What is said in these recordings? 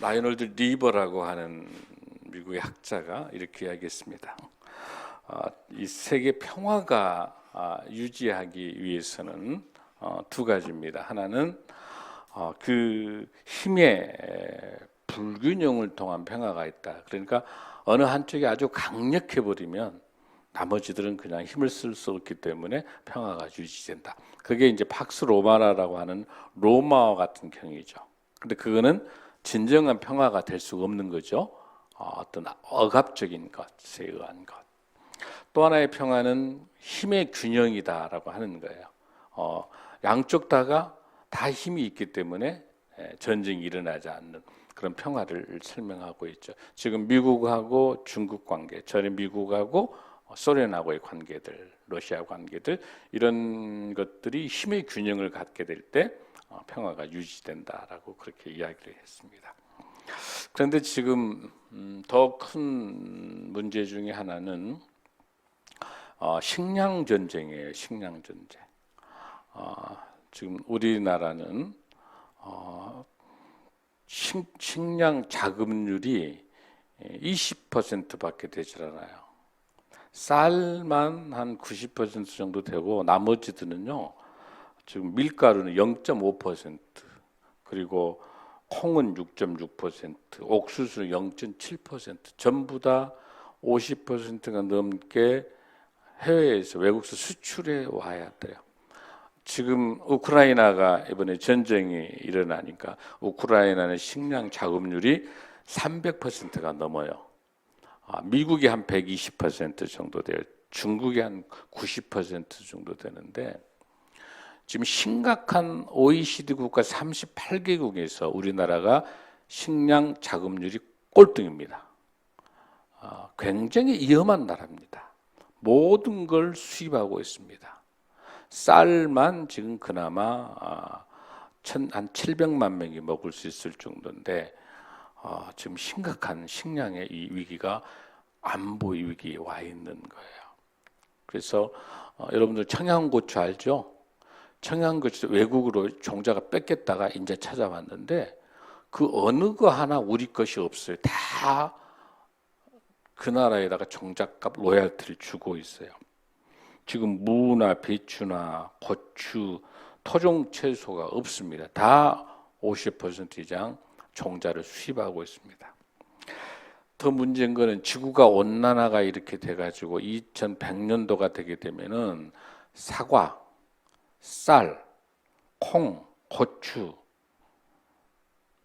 라이놀드 리버라고 하는 미국의 학자가 이렇게 이야기했습니다. 이 세계 평화가 유지하기 위해서는 두 가지입니다. 하나는 그 힘의 불균형을 통한 평화가 있다. 그러니까 어느 한쪽이 아주 강력해 버리면 나머지들은 그냥 힘을 쓸 수 없기 때문에 평화가 유지된다. 그게 이제 팍스 로마라라고 하는 로마와 같은 경위죠. 근데 그거는 진정한 평화가 될 수가 없는 거죠. 어떤 억압적인 것에 의한 것. 또 하나의 평화는 힘의 균형이다라고 하는 거예요. 양쪽 다가 다 힘이 있기 때문에 전쟁이 일어나지 않는 그런 평화를 설명하고 있죠. 지금 미국하고 중국 관계, 전에 미국하고 소련하고의 관계들, 러시아 관계들 이런 것들이 힘의 균형을 갖게 될 때 평화가 유지된다라고 그렇게 이야기를 했습니다. 그런데 지금 더 큰 문제 중에 하나는 식량 전쟁이에요. 식량 전쟁. 지금 우리나라는 식량 자급률이 20%밖에 되질 않아요. 쌀만 한 90% 정도 되고 나머지들은요. 지금 밀가루는 0.5%, 그리고 콩은 6.6%, 옥수수는 0.7%, 전부 다 50%가 넘게 해외에서 외국에서 수출해 와야 돼요. 지금 우크라이나가 이번에 전쟁이 일어나니까 우크라이나는 식량 자급률이 300%가 넘어요. 미국이 한 120% 정도 돼요. 중국이 한 90% 정도 되는데 지금 심각한 OECD 국가 38개국에서 우리나라가 식량 자급률이 꼴등입니다. 굉장히 위험한 나라입니다. 모든 걸 수입하고 있습니다. 쌀만 지금 그나마 한 700만 명이 먹을 수 있을 정도인데 지금 심각한 식량의 이 위기가 안보 위기에 와 있는 거예요. 그래서 여러분들 청양고추 알죠? 청양고추 외국으로 종자가 뺏겼다가 이제 찾아왔는데 그 어느 거 하나 우리 것이 없어요. 다 그 나라에다가 종잣값 로얄티를 주고 있어요. 지금 무나 배추나 고추, 토종 채소가 없습니다. 다 50% 이상 종자를 수입하고 있습니다. 더 문제인 거는 지구가 온난화가 이렇게 돼가지고 2100년도가 되게 되면은 사과, 쌀, 콩, 고추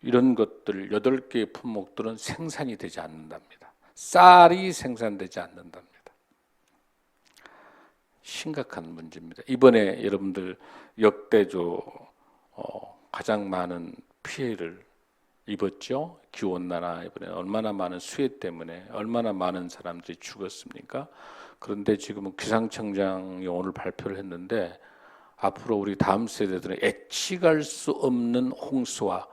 이런 것들 8개의 품목들은 생산이 되지 않는답니다. 쌀이 생산되지 않는답니다. 심각한 문제입니다. 이번에 여러분들 역대조 가장 많은 피해를 입었죠. 기온난화 이번에 얼마나 많은 수해 때문에 얼마나 많은 사람들이 죽었습니까? 그런데 지금은 기상청장이 오늘 발표를 했는데 앞으로 우리 다음 세대들은 예측할 수 없는 홍수와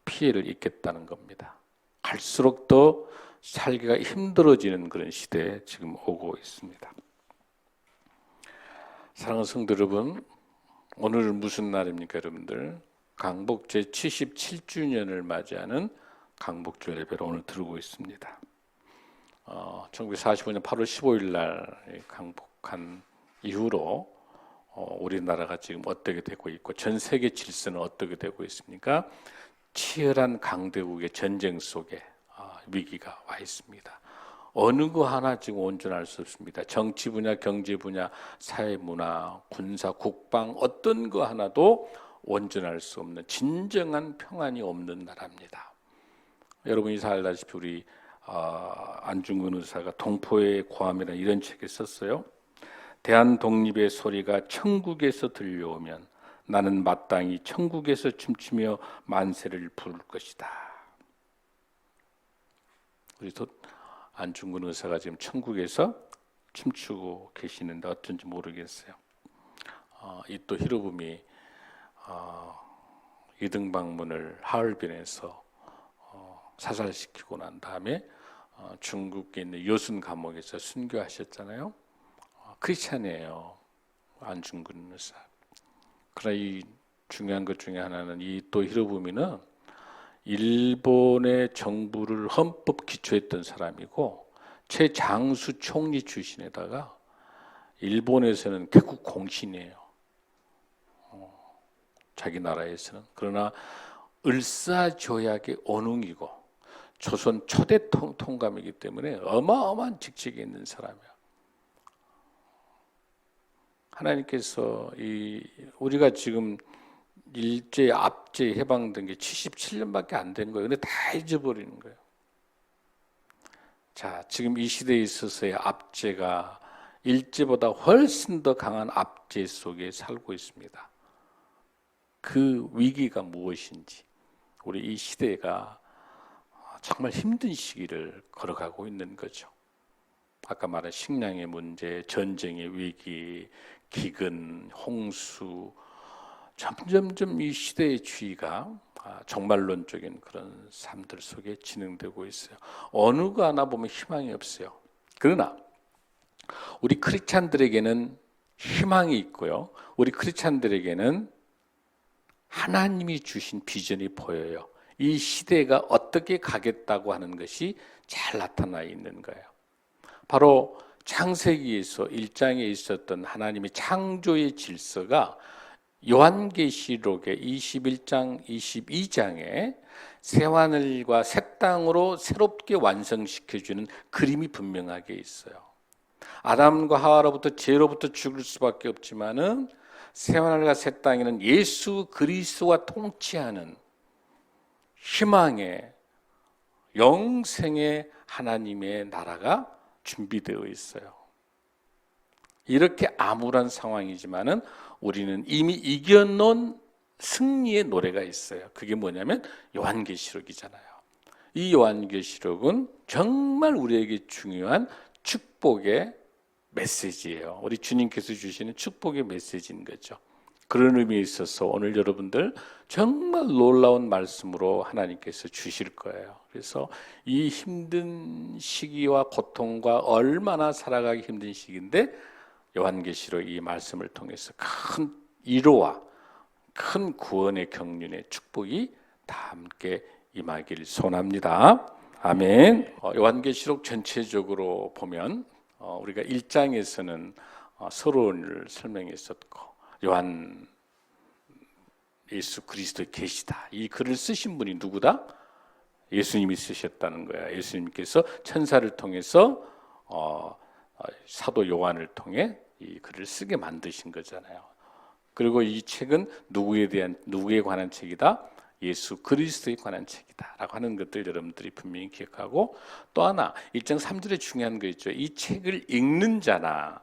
피해를 입겠다는 겁니다. 갈수록 더 살기가 힘들어지는 그런 시대에 지금 오고 있습니다. 사랑하는 성도 여러분, 오늘은 무슨 날입니까, 여러분들? 강복 제77주년을 맞이하는 강복절 예배를 오늘 드리고 있습니다. 1945년 8월 15일 날 강복한 이후로 우리나라가 지금 어떻게 되고 있고 전 세계 질서는 어떻게 되고 있습니까? 치열한 강대국의 전쟁 속에 위기가 와 있습니다. 어느 거 하나 지금 온전할 수 없습니다. 정치 분야, 경제 분야, 사회 문화, 군사, 국방 어떤 거 하나도 온전할 수 없는 진정한 평안이 없는 나라입니다. 여러분이 잘 알다시피 우리 안중근 의사가 동포의 고함이라는 이런 책을 썼어요. 대한 독립의 소리가 천국에서 들려오면 나는 마땅히 천국에서 춤추며 만세를 부를 것이다. 우리 안중근 의사가 지금 천국에서 춤추고 계시는데 어쩐지 모르겠어요. 이 또 히로부미 이등방문을 하얼빈에서 사살시키고 난 다음에 중국에 있는 여순 감옥에서 순교하셨잖아요. 크리스찬이에요. 안중근 의사. 그러나 이 중요한 것 중에 하나는 이 또 히로부미는 일본의 정부를 헌법 기초했던 사람이고 최장수 총리 출신에다가 일본에서는 개국 공신이에요. 자기 나라에서는. 그러나 을사조약의 언웅이고 조선 초대 통감이기 때문에 어마어마한 직책이 있는 사람이야. 하나님께서 우리가 지금 일제 압제 해방된 게 77년밖에 안 된 거예요. 근데 다 잊어버리는 거예요. 자, 지금 이 시대에 있어서의 압제가 일제보다 훨씬 더 강한 압제 속에 살고 있습니다. 그 위기가 무엇인지, 우리 이 시대가 정말 힘든 시기를 걸어가고 있는 거죠. 아까 말한 식량의 문제, 전쟁의 위기, 기근, 홍수, 점점점 이 시대의 주의가 종말론적인 그런 삶들 속에 진행되고 있어요. 어느 거 하나 보면 희망이 없어요. 그러나 우리 크리스찬들에게는 희망이 있고요. 우리 크리스찬들에게는 하나님이 주신 비전이 보여요. 이 시대가 어떻게 가겠다고 하는 것이 잘 나타나 있는 거예요. 바로 창세기에서 1장에 있었던 하나님의 창조의 질서가 요한계시록의 21장, 22장에 새하늘과 새 땅으로 새롭게 완성시켜주는 그림이 분명하게 있어요. 아담과 하와로부터 죄로부터 죽을 수밖에 없지만은 새하늘과 새 땅에는 예수 그리스도와 통치하는 희망의 영생의 하나님의 나라가 준비되어 있어요. 이렇게 암울한 상황이지만은 우리는 이미 이겨놓은 승리의 노래가 있어요. 그게 뭐냐면 요한계시록이잖아요. 이 요한계시록은 정말 우리에게 중요한 축복의 메시지예요. 우리 주님께서 주시는 축복의 메시지인 거죠. 그런 의미에 있어서 오늘 여러분들 정말 놀라운 말씀으로 하나님께서 주실 거예요. 그래서 이 힘든 시기와 고통과 얼마나 살아가기 힘든 시기인데 요한계시록 이 말씀을 통해서 큰 위로와 큰 구원의 경륜의 축복이 다 함께 임하기를 소원합니다. 아멘. 요한계시록 전체적으로 보면 우리가 1장에서는 서론을 설명했었고 요한 예수 그리스도의 계시다. 이 글을 쓰신 분이 누구다? 예수님이 쓰셨다는 거야. 예수님께서 천사를 통해서 사도 요한을 통해 이 글을 쓰게 만드신 거잖아요. 그리고 이 책은 누구에 관한 책이다? 예수 그리스도에 관한 책이다라고 하는 것들 여러분들이 분명히 기억하고, 또 하나 1장 3절에 중요한 거 있죠. 이 책을 읽는 자나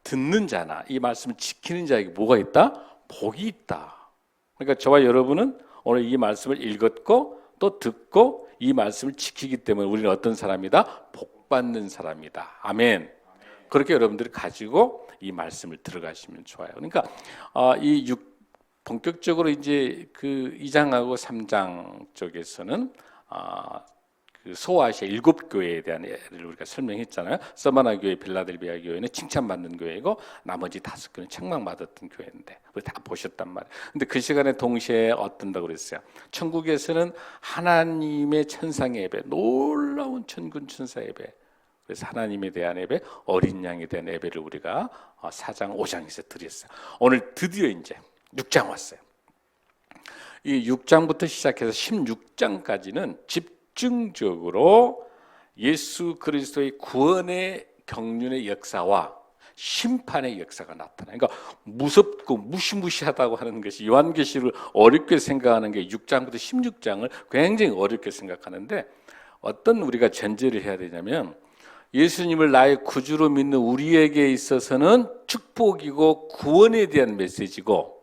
듣는 자나 이 말씀을 지키는 자에게 뭐가 있다? 복이 있다. 그러니까 저와 여러분은 오늘 이 말씀을 읽었고 또 듣고 이 말씀을 지키기 때문에 우리는 어떤 사람이다? 복 받는 사람이다. 아멘. 그렇게 여러분들이 가지고 이 말씀을 들어가시면 좋아요. 그러니까 본격적으로 이제 그 2장하고 3장 쪽에서는 그 소아시아 7교회에 대한 예를 우리가 설명했잖아요. 서바나 교회, 빌라델비아 교회는 칭찬받는 교회이고 나머지 5교회는 책망받았던 교회인데 우리 다 보셨단 말이에요. 근데 그 시간에 동시에 어떤다고 그랬어요? 천국에서는 하나님의 천상의 예배, 놀라운 천군 천사 예배, 그래서 하나님에 대한 예배, 어린 양에 대한 예배를 우리가 4장, 5장에서 드렸어요. 오늘 드디어 이제 6장 왔어요. 이 6장부터 시작해서 16장까지는 집중적으로 예수 그리스도의 구원의 경륜의 역사와 심판의 역사가 나타나요. 그러니까 무섭고 무시무시하다고 하는 것이 요한계시를 어렵게 생각하는 게 6장부터 16장을 굉장히 어렵게 생각하는데, 어떤 우리가 전제를 해야 되냐면 예수님을 나의 구주로 믿는 우리에게 있어서는 축복이고 구원에 대한 메시지고,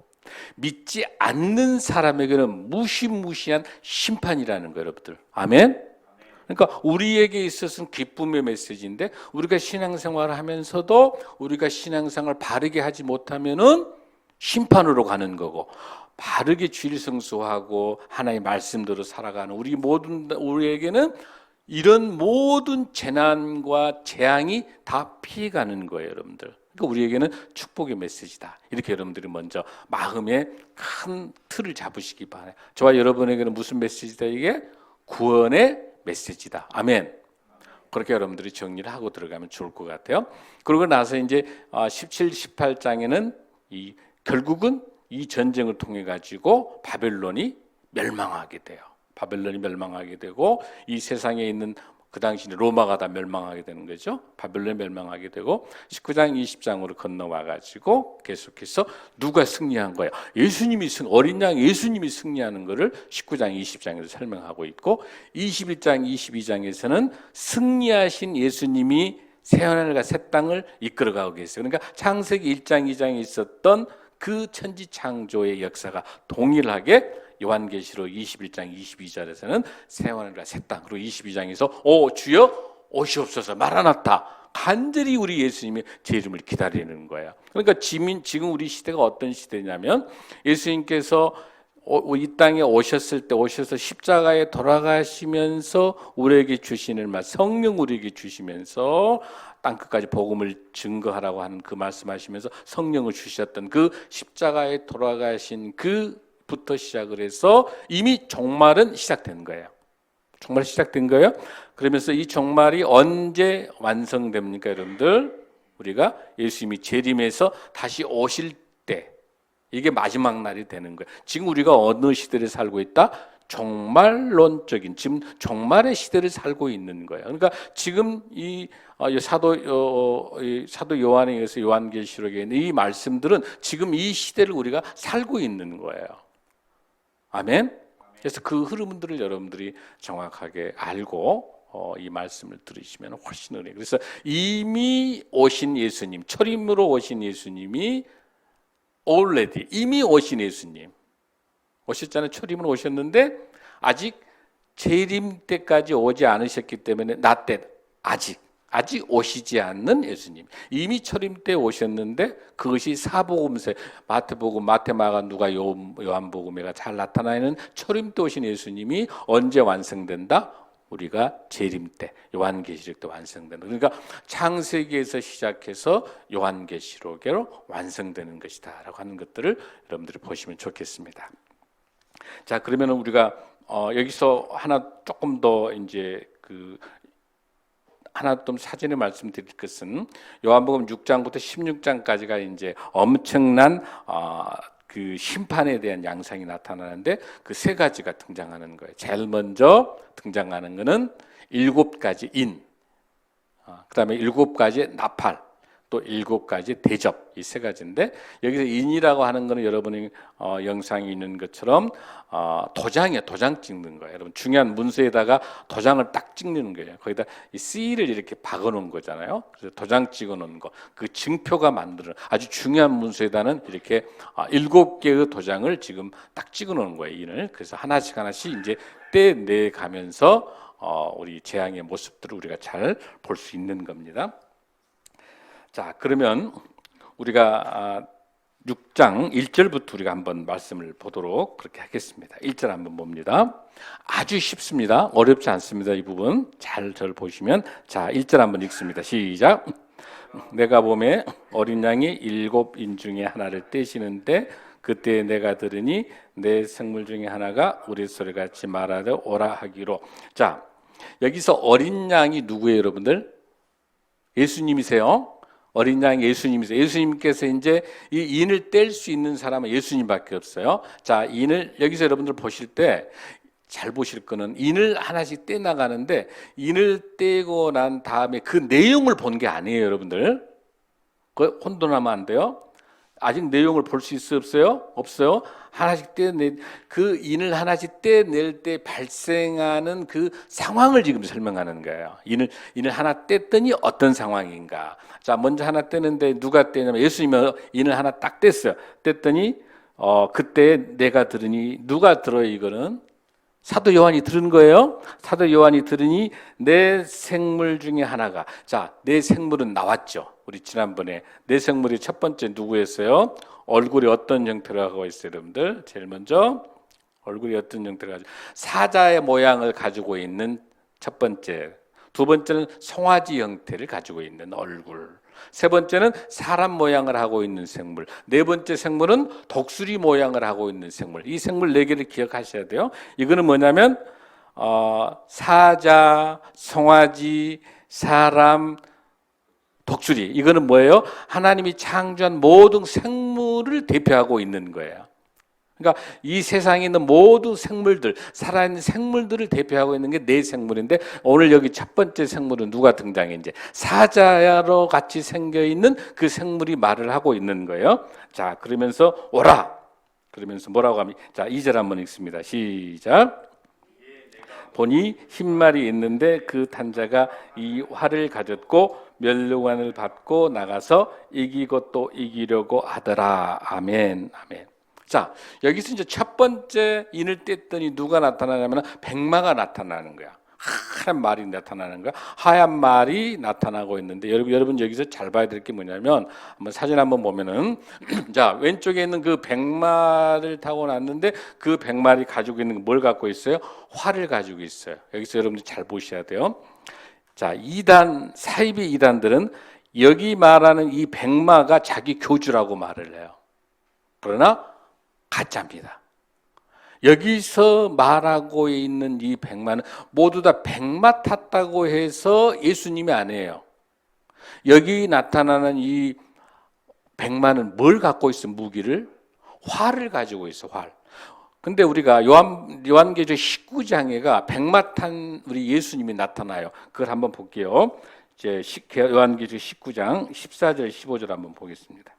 믿지 않는 사람에게는 무시무시한 심판이라는 거예요, 여러분들. 아멘? 그러니까 우리에게 있어서는 기쁨의 메시지인데, 우리가 신앙생활을 하면서도 우리가 신앙생활을 바르게 하지 못하면은 심판으로 가는 거고, 바르게 주일 성수하고 하나님의 말씀대로 살아가는 우리에게는 이런 모든 재난과 재앙이 다 피해가는 거예요, 여러분들. 그러니까 우리에게는 축복의 메시지다. 이렇게 여러분들이 먼저 마음에 큰 틀을 잡으시기 바라요. 저와 여러분에게는 무슨 메시지다? 이게 구원의 메시지다. 아멘. 그렇게 여러분들이 정리를 하고 들어가면 좋을 것 같아요. 그러고 나서 이제 17, 18장에는 결국은 이 전쟁을 통해 가지고 바벨론이 멸망하게 돼요. 바벨론이 멸망하게 되고 이 세상에 있는 그 당시 로마가 다 멸망하게 되는 거죠. 바벨론이 멸망하게 되고 19장 20장으로 건너와 가지고 계속해서 누가 승리한 거예요? 어린 양 예수님이 승리하는 것을 19장 20장에서 설명하고 있고 21장 22장에서는 승리하신 예수님이 새하늘과 새 땅을 이끌어가고 계세요. 그러니까 창세기 1장 2장에 있었던 그 천지 창조의 역사가 동일하게 요한계시록 21장 22절에서는 새하늘과 새 땅, 그리고 22장에서 오 주여 오시옵소서 마라나타, 간절히 우리 예수님의 재림을 기다리는 거예요. 그러니까 지금 우리 시대가 어떤 시대냐면 예수님께서 이 땅에 오셔서 십자가에 돌아가시면서 우리에게 주시는 말, 성령 우리에게 주시면서 땅끝까지 복음을 증거하라고 하는 그 말씀하시면서 성령을 주셨던 그 십자가에 돌아가신 그부터 시작을 해서 이미 종말은 시작된 거예요. 종말 시작된 거예요. 그러면서 이 종말이 언제 완성됩니까, 여러분들? 우리가 예수님이 재림해서 다시 오실 때, 이게 마지막 날이 되는 거예요. 지금 우리가 어느 시대를 살고 있다? 종말론적인, 지금 종말의 시대를 살고 있는 거예요. 그러니까 지금 이 사도 요한에 의해서 요한계시록에 있는 이 말씀들은 지금 이 시대를 우리가 살고 있는 거예요. 아멘. 그래서 그 흐름들을 여러분들이 정확하게 알고 이 말씀을 들으시면 훨씬 은혜요. 그래서 이미 오신 예수님, 초림으로 오신 예수님이 already 이미 오신 예수님 오셨잖아요. 초림으로 오셨는데 아직 재림 때까지 오지 않으셨기 때문에 나 때 아직 오시지 않는 예수님. 이미 초림 때 오셨는데 그것이 사복음서 마태복음, 마태마가, 누가, 요한복음에가 잘 나타나는 초림 때 오신 예수님이 언제 완성된다? 우리가 재림 때, 요한계시록 때 완성된다. 그러니까 창세기에서 시작해서 요한계시록으로 완성되는 것이다라고 하는 것들을 여러분들이 보시면 좋겠습니다. 자, 그러면 우리가 여기서 하나 조금 더 이제 하나 좀 사전에 말씀드릴 것은 요한복음 6장부터 16장까지가 이제 엄청난 그 심판에 대한 양상이 나타나는데 그 세 가지가 등장하는 거예요. 제일 먼저 등장하는 거는 7가지 인, 그다음에 7가지 나팔, 또 7가지 대접, 이 세 가지인데 여기서 인이라고 하는 거는 여러분이 영상이 있는 것처럼 도장이에요. 도장 찍는 거예요. 여러분 중요한 문서에다가 도장을 딱 찍는 거예요. 거기다 이 C를 이렇게 박아놓은 거잖아요. 그래서 도장 찍어놓은 거, 그 증표가 만드는 아주 중요한 문서에다는 이렇게 7개의 도장을 지금 딱 찍어놓은 거예요. 인을. 그래서 하나씩 이제 떼내 가면서 우리 재앙의 모습들을 우리가 잘 볼 수 있는 겁니다. 자, 그러면 우리가 6장 1절부터 우리가 한번 말씀을 보도록 그렇게 하겠습니다. 1절 한번 봅니다. 아주 쉽습니다. 어렵지 않습니다. 이 부분 잘 저를 보시면, 자, 1절 한번 읽습니다. 시작. 내가 보매 어린 양이 7인 중에 하나를 떼시는데 그때 내가 들으니 내 생물 중에 하나가 우레소리같이 말하되 오라 하기로. 자, 여기서 어린 양이 누구예요, 여러분들? 예수님이세요. 어린 양 예수님이세요. 예수님께서 이제 이 인을 뗄 수 있는 사람은 예수님밖에 없어요. 자, 인을 여기서 여러분들 보실 때 잘 보실 거는 인을 하나씩 떼 나가는데 인을 떼고 난 다음에 그 내용을 본 게 아니에요, 여러분들. 그 혼돈하면 안 돼요. 아직 내용을 볼 수 있어요, 없어요? 없어요. 하나씩 그 인을 하나씩 떼낼 때 발생하는 그 상황을 지금 설명하는 거예요. 인을 하나 뗐더니 어떤 상황인가. 자, 먼저 하나 떼는데 누가 떼냐면 예수님이 인을 하나 딱 뗐어요. 뗐더니 그때 내가 들으니, 누가 들어요? 이거는 사도 요한이 들은 거예요. 사도 요한이 들으니 내 생물 중에 하나가, 자, 내 생물은 나왔죠. 우리 지난번에 내 생물이 첫 번째 누구였어요? 얼굴이 어떤 형태로 하고 있어요, 여러분들? 제일 먼저 얼굴이 어떤 형태로 가지고, 사자의 모양을 가지고 있는 첫 번째. 두 번째는 송아지 형태를 가지고 있는 얼굴. 세 번째는 사람 모양을 하고 있는 생물. 네 번째 생물은 독수리 모양을 하고 있는 생물. 이 생물 네 개를 기억하셔야 돼요. 이거는 뭐냐면 사자, 송아지, 사람, 독수리. 이거는 뭐예요? 하나님이 창조한 모든 생물을 대표하고 있는 거예요. 그러니까 이 세상에 있는 모든 생물들, 살아있는 생물들을 대표하고 있는 게 네 생물인데, 오늘 여기 첫 번째 생물은 누가 등장해? 이제 사자로 같이 생겨 있는 그 생물이 말을 하고 있는 거예요. 자, 그러면서 오라. 그러면서 뭐라고 합니까? 자, 2절 한번 읽습니다. 시작. 보니 흰말이 있는데 그 탄자가 이 활을 가졌고 면류관을 받고 나가서 이기고 또 이기려고 하더라. 아멘. 아멘. 자, 여기서 이제 첫 번째 인을 뗐더니 누가 나타나냐면 백마가 나타나는 거야. 하얀 말이 나타나는 거야. 하얀 말이 나타나고 있는데 여러분 여기서 잘 봐야 될 게 뭐냐면 한번 사진 한번 보면은 자, 왼쪽에 있는 그 백마를 타고 났는데 그 백마리 가지고 있는 뭘 갖고 있어요? 활을 가지고 있어요. 여기서 여러분들 잘 보셔야 돼요. 자, 이단 사이비 이단들은 여기 말하는 이 백마가 자기 교주라고 말을 해요. 그러나 가짜입니다. 여기서 말하고 있는 이 백마는 모두 다 백마 탔다고 해서 예수님이 아니에요. 여기 나타나는 이 백마는 뭘 갖고 있어? 무기를? 활을 가지고 있어, 활. 근데 우리가 요한계시록 19장에가 백마 탄 우리 예수님이 나타나요. 그걸 한번 볼게요. 이제 요한계시록 19장 14절 15절 한번 보겠습니다.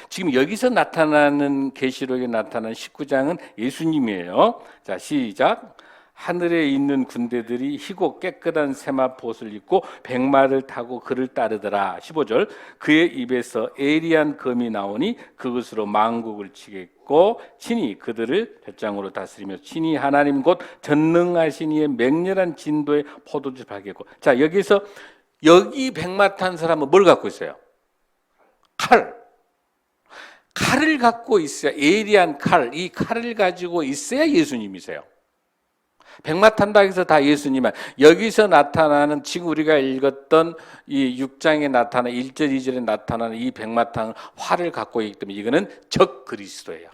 지금 여기서 나타나는 계시록에 나타나는 19장은 예수님이에요. 자, 시작. 하늘에 있는 군대들이 희고 깨끗한 세마포옷을 입고 백마를 타고 그를 따르더라. 15절. 그의 입에서 예리한 검이 나오니 그것으로 만국을 치겠고 친히 그들을 뱃장으로 다스리며 친히 하나님 곧 전능하신 이의 맹렬한 진도의 포도주 발겠고. 자, 여기서 여기 백마 탄 사람은 뭘 갖고 있어요? 칼. 칼을 갖고 있어야, 예리한 칼, 이 칼을 가지고 있어야 예수님이세요. 백마 탄다 해서 다 예수님은, 여기서 나타나는 지금 우리가 읽었던 이 6장에 나타나는 1절 2절에 나타나는 이 백마 탄 활을 갖고 있기 때문에 이거는 적 그리스도예요.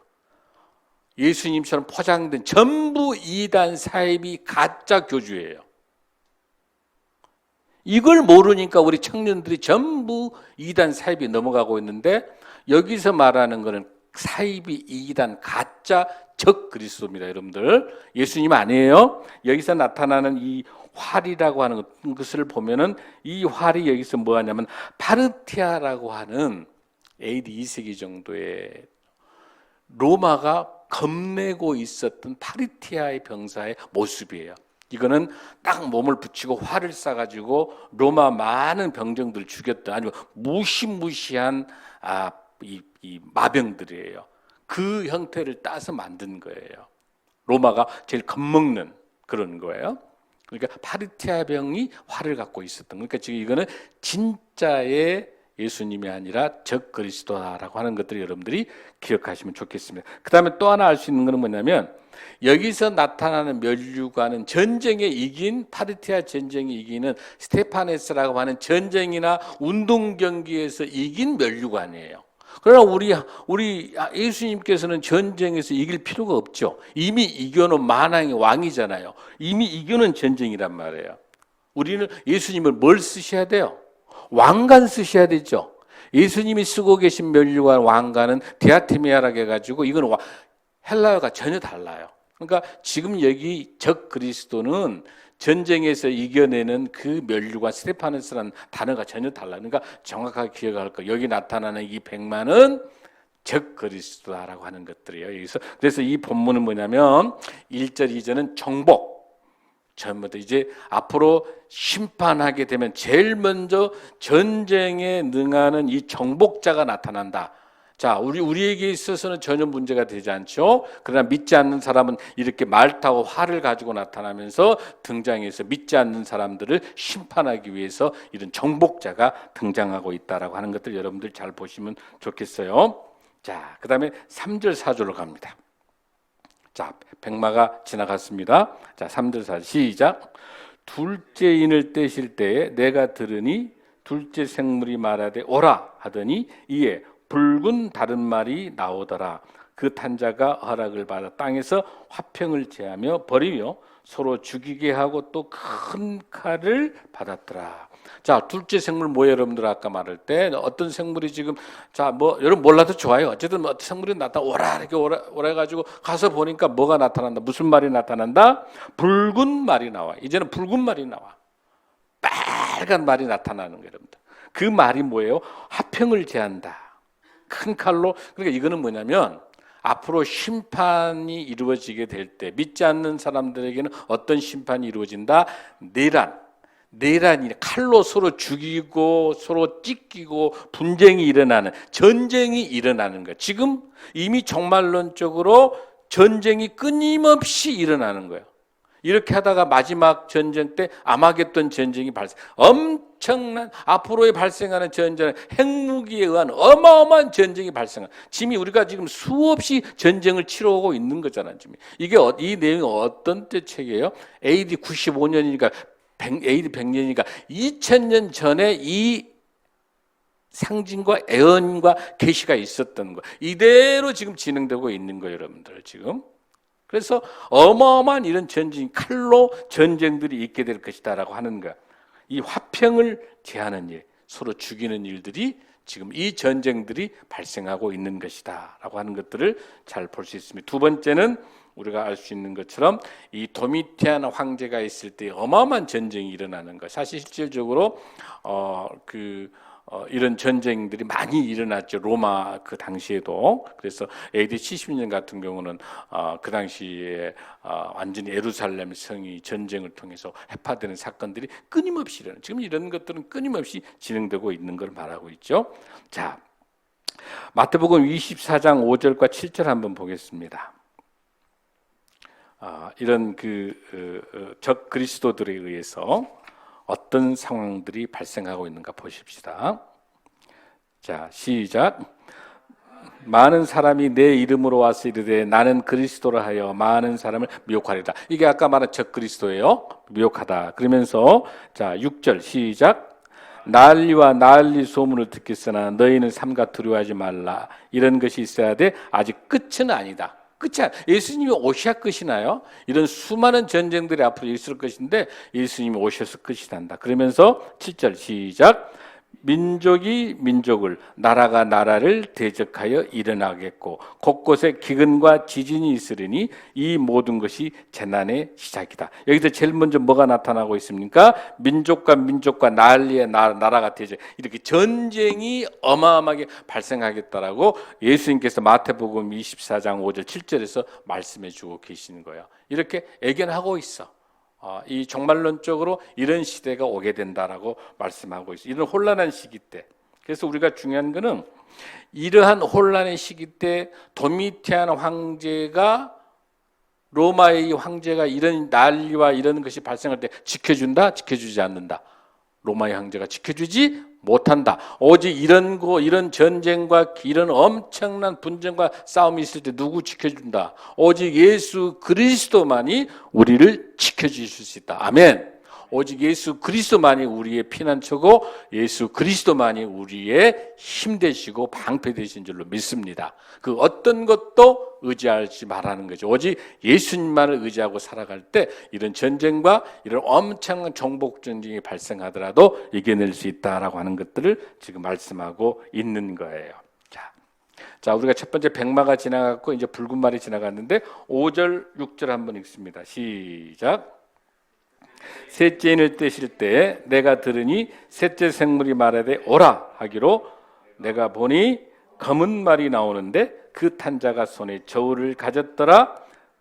예수님처럼 포장된 전부 이단 사입이 가짜 교주예요. 이걸 모르니까 우리 청년들이 전부 이단 사입이 넘어가고 있는데, 여기서 말하는 것은 사입이 이단 가짜 적 그리스도입니다. 여러분들, 예수님 아니에요. 여기서 나타나는 이 활이라고 하는 것을 보면은 이 활이 여기서 뭐 하냐면 파르티아라고 하는 AD 2세기 정도에 로마가 겁내고 있었던 파르티아의 병사의 모습이에요. 이거는 딱 몸을 붙이고 활을 쏴가지고 로마 많은 병정들을 죽였던 아주 무시무시한 이 마병들이에요. 그 형태를 따서 만든 거예요. 로마가 제일 겁먹는 그런 거예요. 그러니까 파르티아 병이 활을 갖고 있었던. 그러니까 지금 이거는 진짜의 예수님이 아니라 적 그리스도라고 하는 것들을 여러분들이 기억하시면 좋겠습니다. 그 다음에 또 하나 알 수 있는 것은 뭐냐면, 여기서 나타나는 면류관은 전쟁에 이긴, 파르티아 전쟁에 이기는 스테파네스라고 하는 전쟁이나 운동 경기에서 이긴 면류관이에요. 그러나 우리 예수님께서는 전쟁에서 이길 필요가 없죠. 이미 이겨놓은 만왕의 왕이잖아요. 이미 이겨놓은 전쟁이란 말이에요. 우리는 예수님을 뭘 쓰셔야 돼요? 왕관 쓰셔야 되죠. 예수님이 쓰고 계신 면류관 왕관은 디아테미아라고 해가지고 이건 헬라어가 전혀 달라요. 그러니까 지금 여기 적 그리스도는 전쟁에서 이겨내는 그 면류관 스테파네스라는 단어가 전혀 달라요. 그러니까 정확하게 기억할 거. 여기 나타나는 이 백마는 적 그리스도라고 하는 것들이에요. 여기서 그래서 이 본문은 뭐냐면 1절 2절은 정복. 전부터 이제 앞으로 심판하게 되면 제일 먼저 전쟁에 능하는 이 정복자가 나타난다. 자, 우리에게 있어서는 전혀 문제가 되지 않죠. 그러나 믿지 않는 사람은 이렇게 말 타고 활을 가지고 나타나면서 등장해서 믿지 않는 사람들을 심판하기 위해서 이런 정복자가 등장하고 있다라고 하는 것들 여러분들 잘 보시면 좋겠어요. 자, 그 다음에 3절 4절로 갑니다. 자, 백마가 지나갔습니다. 자, 3절 4절 시작. 둘째 인을 떼실 때에 내가 들으니 둘째 생물이 말하되 오라 하더니 이에 붉은 다른 말이 나오더라. 그 탄자가 허락을 받아 땅에서 화평을 제하며 버리며 서로 죽이게 하고 또 큰 칼을 받았더라. 자, 둘째 생물 뭐예요, 여러분들? 아까 말할 때 어떤 생물이 지금 여러분 몰라도 좋아요. 어쨌든 어떤 생물이 오라 이렇게 오라 해가지고 가서 보니까 뭐가 나타난다. 무슨 말이 나타난다? 붉은 말이 나와. 이제는 붉은 말이 나와. 빨간 말이 나타나는 거예요, 여러분들. 그 말이 뭐예요? 화평을 제한다. 큰 칼로. 그러니까 이거는 뭐냐면 앞으로 심판이 이루어지게 될 때 믿지 않는 사람들에게는 어떤 심판이 이루어진다? 내란이 칼로 서로 죽이고 서로 찢기고 분쟁이 일어나는 전쟁이 일어나는 거예요. 지금 이미 종말론적으로 전쟁이 끊임없이 일어나는 거예요. 이렇게 하다가 마지막 전쟁 때 아마겟돈 전쟁이 엄청난 앞으로에 발생하는 전쟁은 핵무기에 의한 어마어마한 전쟁이 발생한. 지금 우리가 지금 수없이 전쟁을 치러오고 있는 거잖아요. 지금 이게 이 내용이 어떤 때 책이에요? AD 95년이니까 AD 100년이니까 2000년 전에 이 상징과 애언과 계시가 있었던 거 이대로 지금 진행되고 있는 거예요, 여러분들 지금. 그래서 어마어마한 이런 전쟁, 칼로 전쟁들이 있게 될 것이다라고 하는 거야. 이 화평을 제하는 일, 서로 죽이는 일들이 지금 이 전쟁들이 발생하고 있는 것이다라고 하는 것들을 잘 볼 수 있습니다. 두 번째는 우리가 알 수 있는 것처럼 이 도미티안 황제가 있을 때 어마어마한 전쟁이 일어나는 것. 사실 실질적으로 이런 전쟁들이 많이 일어났죠. 로마 그 당시에도. 그래서 AD 70년 같은 경우는 그 당시에 완전히 예루살렘 성이 전쟁을 통해서 해파되는 사건들이 끊임없이 일어나요. 지금 이런 것들은 끊임없이 진행되고 있는 걸 말하고 있죠. 자, 마태복음 24장 5절과 7절 한번 보겠습니다. 이런 적 그리스도들에 의해서 어떤 상황들이 발생하고 있는가 보십시다. 자, 시작. 많은 사람이 내 이름으로 와서 이르되 나는 그리스도라 하여 많은 사람을 미혹하리라. 이게 아까 말한 적 그리스도예요. 미혹하다. 그러면서 자, 6절 시작. 난리와 난리 소문을 듣겠으나 너희는 삼가 두려워하지 말라. 이런 것이 있어야 돼. 아직 끝은 아니다. 끝이 예수님이 오셔야 끝이 나요. 이런 수많은 전쟁들이 앞으로 있을 것인데 예수님이 오셔서 끝이 난다. 그러면서 7절 시작. 민족이 민족을 나라가 나라를 대적하여 일어나겠고 곳곳에 기근과 지진이 있으리니 이 모든 것이 재난의 시작이다. 여기서 제일 먼저 뭐가 나타나고 있습니까? 민족과 민족과 난리의 나라가 대적, 이렇게 전쟁이 어마어마하게 발생하겠다라고 예수님께서 마태복음 24장 5절 7절에서 말씀해 주고 계시는 거예요. 이렇게 예견하고 있어. 이 종말론적으로 이런 시대가 오게 된다라고 말씀하고 있어요. 이런 혼란한 시기 때. 그래서 우리가 중요한 거는 이러한 혼란의 시기 때 도미티안 황제가 로마의 황제가 이런 난리와 이런 것이 발생할 때 지켜준다? 지켜주지 않는다. 로마의 황제가 지켜주지 못한다. 오직 이런 전쟁과 이런 엄청난 분쟁과 싸움이 있을 때 누구 지켜준다? 오직 예수 그리스도만이 우리를 지켜주실 수 있다. 아멘. 오직 예수 그리스도만이 우리의 피난처고 예수 그리스도만이 우리의 힘 되시고 방패 되신 줄로 믿습니다. 그 어떤 것도 의지하지 말라는 거죠. 오직 예수님만을 의지하고 살아갈 때 이런 전쟁과 이런 엄청난 정복 전쟁이 발생하더라도 이겨낼 수 있다라고 하는 것들을 지금 말씀하고 있는 거예요. 자, 우리가 첫 번째 백마가 지나갔고 이제 붉은 말이 지나갔는데 5절, 6절 한번 읽습니다. 시작. 셋째 인을 떼실 때 내가 들으니 셋째 생물이 말하되 오라 하기로 내가 보니 검은 말이 나오는데 그 탄자가 손에 저울을 가졌더라.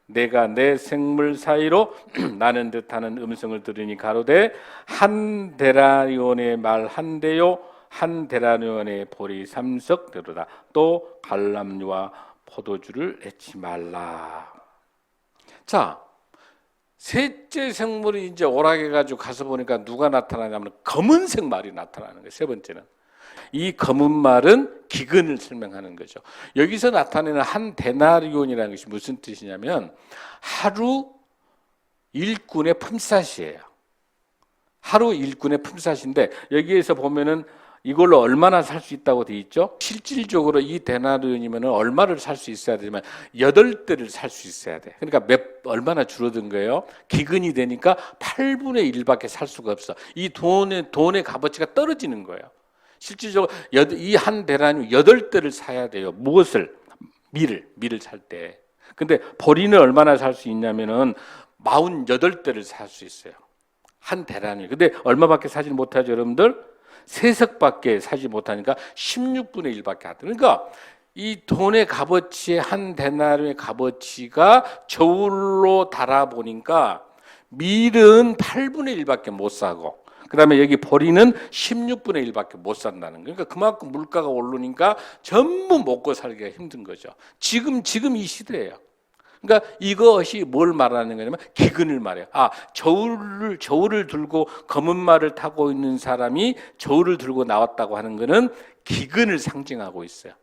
내가 내 생물 사이로 나는 듯하는 음성을 들으니 가로되 한 데나리온의 말 한 대요 한 데나리온의 보리 3석대로다. 또 갈람류와 포도주를 내지 말라. 자, 셋째 생물이 이제 오락해가지고 가서 보니까 누가 나타나냐면 검은색 말이 나타나는 거예요. 세 번째는 이 검은 말은 기근을 설명하는 거죠. 여기서 나타내는 한 데나리온이라는 것이 무슨 뜻이냐면 하루 일꾼의 품삯이에요. 하루 일꾼의 품삯인데 여기에서 보면은 이걸로 얼마나 살 수 있다고 돼 있죠? 실질적으로 이 데나리온이면 얼마를 살 수 있어야 되지만 8대를 살 수 있어야 돼. 그러니까 얼마나 줄어든 거예요? 기근이 되니까 8분의 1밖에 살 수가 없어. 이 돈의 값어치가 떨어지는 거예요. 실질적으로 이 한 데나리온 8대를 사야 돼요. 무엇을? 밀을 살 때. 근데 보리는 얼마나 살 수 있냐면은 48대를 살 수 있어요. 한 데나리온. 근데 얼마밖에 사지 못하죠, 여러분들? 세석밖에 사지 못하니까 16분의 1밖에 안 돼. 그러니까 이 돈의 값어치의 한 데나리온의 값어치가 저울로 달아보니까 밀은 8분의 1밖에 못 사고 그다음에 여기 보리는 16분의 1밖에 못 산다는 거예요. 그러니까 그만큼 물가가 오르니까 전부 먹고 살기가 힘든 거죠. 지금 이 시대예요. 그러니까 이것이 뭘 말하는 거냐면 기근을 말해요. 저울을 들고 검은 말을 타고 있는 사람이 저울을 들고 나왔다고 하는 것은 기근을 상징하고 있어요.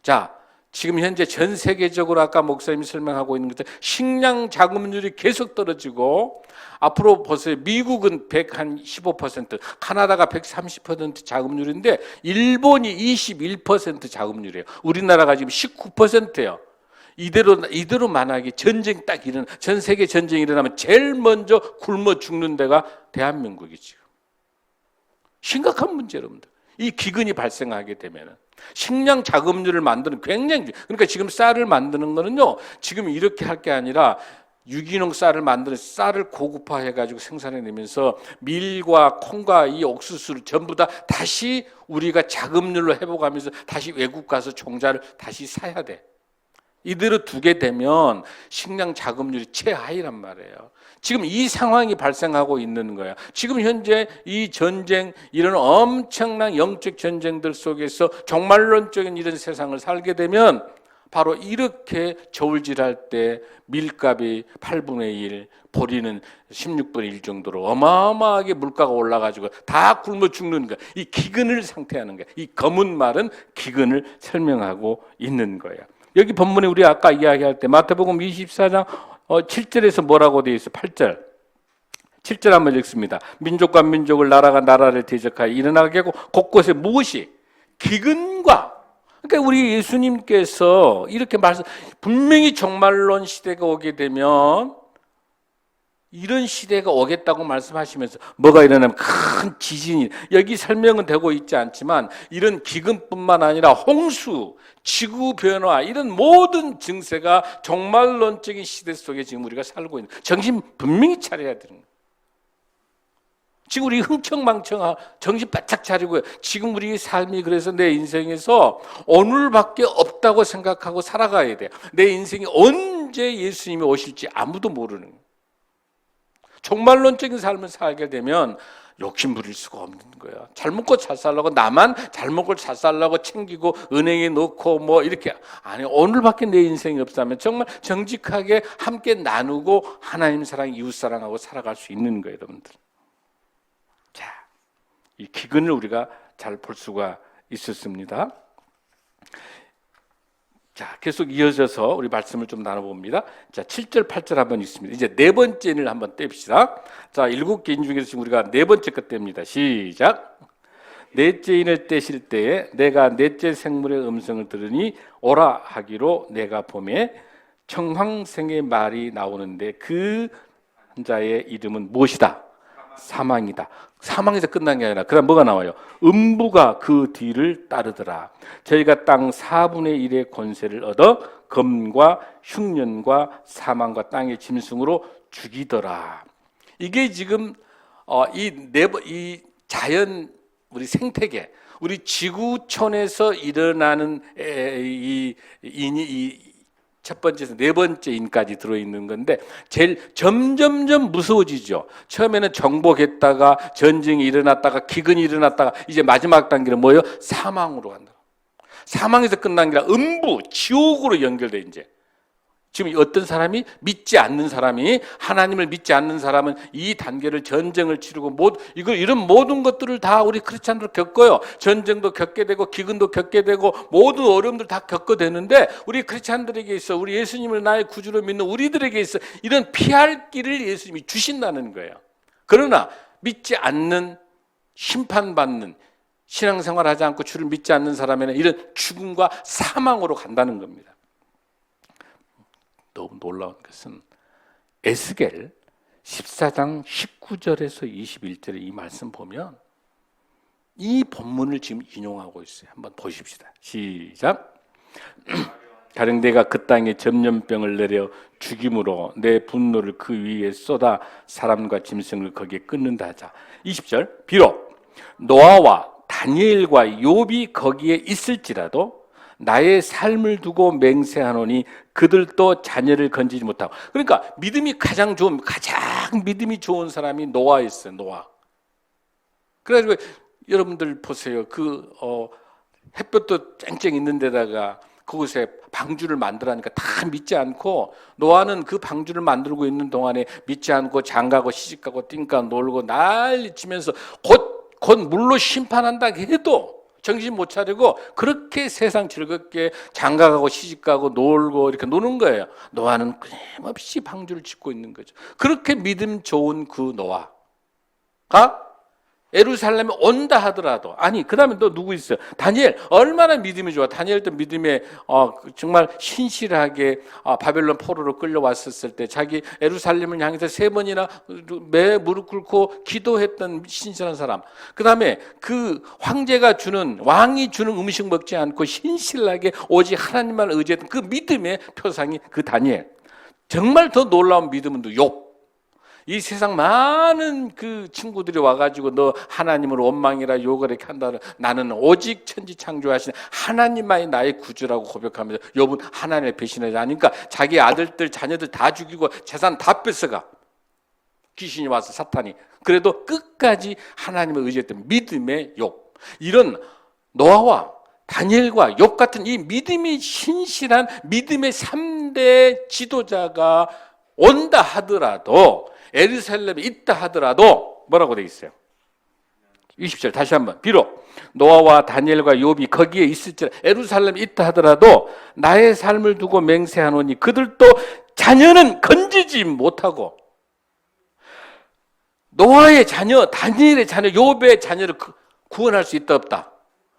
자, 지금 현재 전 세계적으로 아까 목사님이 설명하고 있는 것처럼 식량 자급률이 계속 떨어지고 앞으로 보세요. 미국은 115%, 카나다가 130% 자급률인데 일본이 21% 자급률이에요. 우리나라가 지금 19%예요. 이대로 만약에 전 세계 전쟁이 일어나면 제일 먼저 굶어 죽는 데가 대한민국이지요. 심각한 문제 여러분들. 이 기근이 발생하게 되면은 식량 자급률을 만드는 굉장히 그러니까 지금 쌀을 만드는 거는요. 지금 이렇게 할 게 아니라 유기농 쌀을 만드는 쌀을 고급화해 가지고 생산해 내면서 밀과 콩과 이 옥수수를 전부 다 다시 우리가 자급률로 회복하면서 다시 외국 가서 종자를 다시 사야 돼. 이대로 두게 되면 식량 자급률이 최하위란 말이에요. 지금 이 상황이 발생하고 있는 거예요. 지금 현재 이 전쟁, 이런 엄청난 영적 전쟁들 속에서 종말론적인 이런 세상을 살게 되면 바로 이렇게 저울질할 때 밀값이 8분의 1, 보리는 16분의 1 정도로 어마어마하게 물가가 올라가지고 다 굶어 죽는 거예요. 이 기근을 상태하는 거예요. 이 검은 말은 기근을 설명하고 있는 거예요. 여기 본문에 우리 아까 이야기할 때 마태복음 24장 7절에서 뭐라고 되어 있어요? 8절. 7절 한번 읽습니다. 민족과 민족을 나라가 나라를 대적하여 일어나게 하고 곳곳에 무엇이? 기근과. 그러니까 우리 예수님께서 이렇게 분명히 종말론 시대가 오게 되면 이런 시대가 오겠다고 말씀하시면서 뭐가 일어나면 큰 지진이 여기 설명은 되고 있지 않지만 이런 기근뿐만 아니라 홍수, 지구 변화 이런 모든 증세가 종말론적인 시대 속에 지금 우리가 살고 있는 정신 분명히 차려야 되는 거예요. 지금 우리 흥청망청 정신 바짝 차리고 지금 우리 삶이 그래서 내 인생에서 오늘밖에 없다고 생각하고 살아가야 돼요. 내 인생이 언제 예수님이 오실지 아무도 모르는 거예요. 종말론적인 삶을 살게 되면 욕심 부릴 수가 없는 거예요. 잘 먹고 잘 살라고 나만 잘 먹고 잘 살라고 챙기고 은행에 넣고 뭐 이렇게 아니 오늘밖에 내 인생이 없다면 정말 정직하게 함께 나누고 하나님 사랑, 이웃 사랑하고 살아갈 수 있는 거예요, 여러분들. 자, 이 기근을 우리가 잘 볼 수가 있었습니다. 자, 계속 이어져서 우리 말씀을 좀 나눠봅니다. 자, 7절, 8절 한번 읽습니다. 이제 네 번째를 한번 떼봅시다. 자, 7개 인 중에서 지금 우리가 네 번째 것 뗍니다. 시작. 넷째 인을 떼실 때에 내가 넷째 생물의 음성을 들으니 오라 하기로 내가 봄에 청황생의 말이 나오는데 그 자의 이름은 무엇이다? 사망이다. 사망에서 끝난 게 아니라 그럼 뭐가 나와요? 음부가 그 뒤를 따르더라. 저희가 땅 4분의 1의 권세를 얻어 검과 흉년과 사망과 땅의 짐승으로 죽이더라. 이게 지금 이 자연 우리 생태계 우리 지구촌에서 일어나는 이 첫 번째에서 네 번째 인까지 들어있는 건데 제일 점점점 무서워지죠. 처음에는 정복했다가 전쟁이 일어났다가 기근이 일어났다가 이제 마지막 단계는 뭐예요? 사망으로 간다. 사망에서 끝난 게 아니라 음부, 지옥으로 연결돼 이제. 지금 어떤 사람이 믿지 않는 사람이 하나님을 믿지 않는 사람은 이 단계를 전쟁을 치르고 이런 모든 것들을 다 우리 크리스찬들 겪어요. 전쟁도 겪게 되고 기근도 겪게 되고 모든 어려움들 다 겪게 되는데 우리 크리스찬들에게 있어 우리 예수님을 나의 구주로 믿는 우리들에게 있어 이런 피할 길을 예수님이 주신다는 거예요. 그러나 믿지 않는, 심판받는, 신앙생활하지 않고 주를 믿지 않는 사람에는 이런 죽음과 사망으로 간다는 겁니다. 너무 놀라운 것은 에스겔 14장 19절에서 21절의 이 말씀 보면 이 본문을 지금 인용하고 있어요. 한번 보십시다. 시작. 가령 내가 그 땅에 전염병을 내려 죽임으로 내 분노를 그 위에 쏟아 사람과 짐승을 거기에 끊는다 하자. 20절. 비록 노아와 다니엘과 욥이 거기에 있을지라도 나의 삶을 두고 맹세하노니 그들도 자녀를 건지지 못하고. 그러니까 믿음이 가장 믿음이 좋은 사람이 노아였어요. 노아. 그래가지고 여러분들 보세요. 햇볕도 쨍쨍 있는 데다가 그곳에 방주를 만들라니까 다 믿지 않고, 노아는 그 방주를 만들고 있는 동안에 믿지 않고 장가고 시집가고 띵까 놀고 난리 치면서 곧 물로 심판한다 해도 정신 못 차리고 그렇게 세상 즐겁게 장가가고 시집가고 놀고 이렇게 노는 거예요. 노아는 끊임없이 방주를 짓고 있는 거죠. 그렇게 믿음 좋은 그 노아가 예루살렘에 온다 하더라도, 아니 그 다음에 또 누구 있어요? 다니엘. 얼마나 믿음이 좋아. 다니엘도 믿음에 정말 신실하게 바벨론 포로로 끌려왔었을 때 자기 예루살렘을 향해서 3번이나 매 무릎 꿇고 기도했던 신실한 사람. 그 다음에 그 왕이 주는 음식 먹지 않고 신실하게 오직 하나님만 의지했던 그 믿음의 표상이 그 다니엘. 정말 더 놀라운 믿음은 또 욥. 이 세상 많은 그 친구들이 와가지고 너 하나님을 원망이라 욕을 이렇게 한다. 나는 오직 천지 창조하신 하나님만이 나의 구주라고 고백하면서 욥은 하나님의 배신하지 않으니까 자기 아들들 자녀들 다 죽이고 재산 다 뺏어가. 귀신이 와서 사탄이. 그래도 끝까지 하나님을 의지했던 믿음의 욥. 이런 노아와 다니엘과 욥 같은 이 믿음이 신실한 믿음의 3대 지도자가 온다 하더라도, 예루살렘에 있다 하더라도 뭐라고 되어 있어요? 20절 다시 한번. 비록 노아와 다니엘과 욥이 거기에 있을지라 예루살렘에 있다 하더라도 나의 삶을 두고 맹세하노니 그들도 자녀는 건지지 못하고. 노아의 자녀, 다니엘의 자녀, 욥의 자녀를 구원할 수 있다 없다?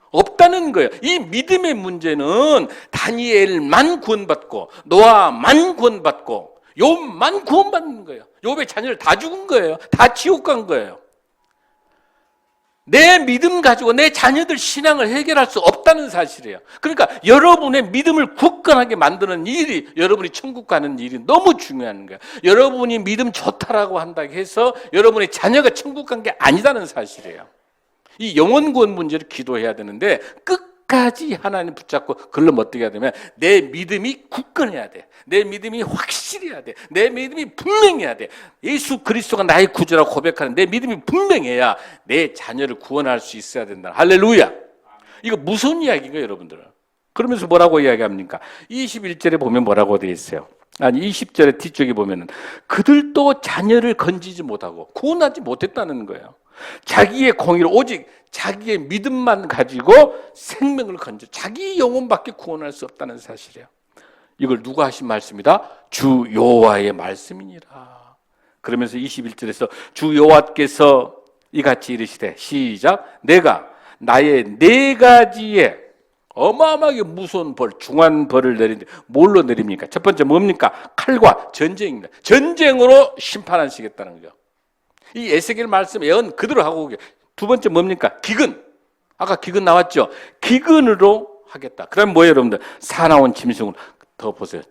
없다는 거예요. 이 믿음의 문제는 다니엘만 구원받고 노아만 구원받고 욥만 구원받는 거예요. 욥의 자녀를 다 죽은 거예요. 다 지옥 간 거예요. 내 믿음 가지고 내 자녀들 신앙을 해결할 수 없다는 사실이에요. 그러니까 여러분의 믿음을 굳건하게 만드는 일이, 여러분이 천국 가는 일이 너무 중요한 거예요. 여러분이 믿음 좋다라고 한다고 해서 여러분의 자녀가 천국 간 게 아니다는 사실이에요. 이 영혼 구원 문제를 기도해야 되는데 끝까지 하나님 붙잡고 그걸로 어떻게 해야 되면 내 믿음이 굳건해야 돼. 내 믿음이 확실해야 돼. 내 믿음이 분명해야 돼. 예수 그리스도가 나의 구주라고 고백하는 내 믿음이 분명해야 내 자녀를 구원할 수 있어야 된다. 할렐루야. 이거 무슨 이야기인가요, 여러분들? 그러면서 뭐라고 이야기합니까? 21절에 보면 뭐라고 되어 있어요? 아니 20절의 뒤쪽에 보면은 그들도 자녀를 건지지 못하고 구원하지 못했다는 거예요. 자기의 공의를 오직 자기의 믿음만 가지고 생명을 건져 자기 영혼밖에 구원할 수 없다는 사실이에요. 이걸 누가 하신 말씀이다? 주 여호와의 말씀이니라. 그러면서 21절에서 주 여호와께서 이같이 이르시되 시작. 내가 나의 4가지의 어마어마하게 무서운 벌, 중한 벌을 내리는데 뭘로 내립니까? 첫 번째 뭡니까? 칼과 전쟁입니다. 전쟁으로 심판하시겠다는 거죠. 이 에스겔 말씀 예언 그대로 하고 오게. 두 번째 뭡니까? 기근. 아까 기근 나왔죠? 기근으로 하겠다. 그럼 뭐예요, 여러분들? 사나운 짐승으로. 더 보세요.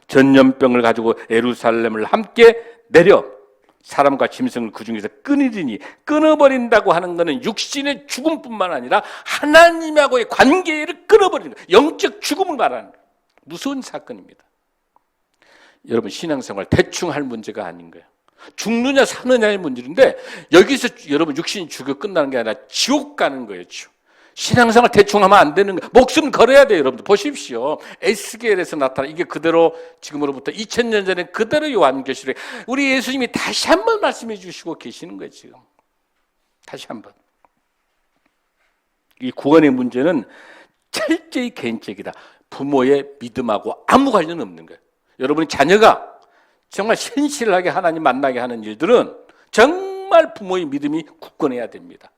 전염병을 가지고 예루살렘을 함께 내려 사람과 짐승을 그 중에서 끊으리니, 끊어버린다고 하는 것은 육신의 죽음뿐만 아니라 하나님하고의 관계를 끊어버리는 거예요. 영적 죽음을 말하는 거예요. 무서운 사건입니다. 여러분 신앙생활 대충 할 문제가 아닌 거예요. 죽느냐 사느냐의 문제인데 여기서 여러분 육신이 죽어 끝나는 게 아니라 지옥 가는 거예요. 지옥. 신앙생활 대충 하면 안 되는 거예요. 목숨 걸어야 돼요. 여러분들 보십시오. 에스겔에서 나타나 이게 그대로 지금으로부터 2000년 전에 그대로 요한계시록에 우리 예수님이 다시 한번 말씀해 주시고 계시는 거예요. 지금 다시 한번. 이 구원의 문제는 철저히 개인적이다. 부모의 믿음하고 아무 관련 없는 거예요. 여러분의 자녀가 정말 신실하게 하나님 만나게 하는 일들은 정말 정말 부모의 믿음이 굳건해야 됩니다.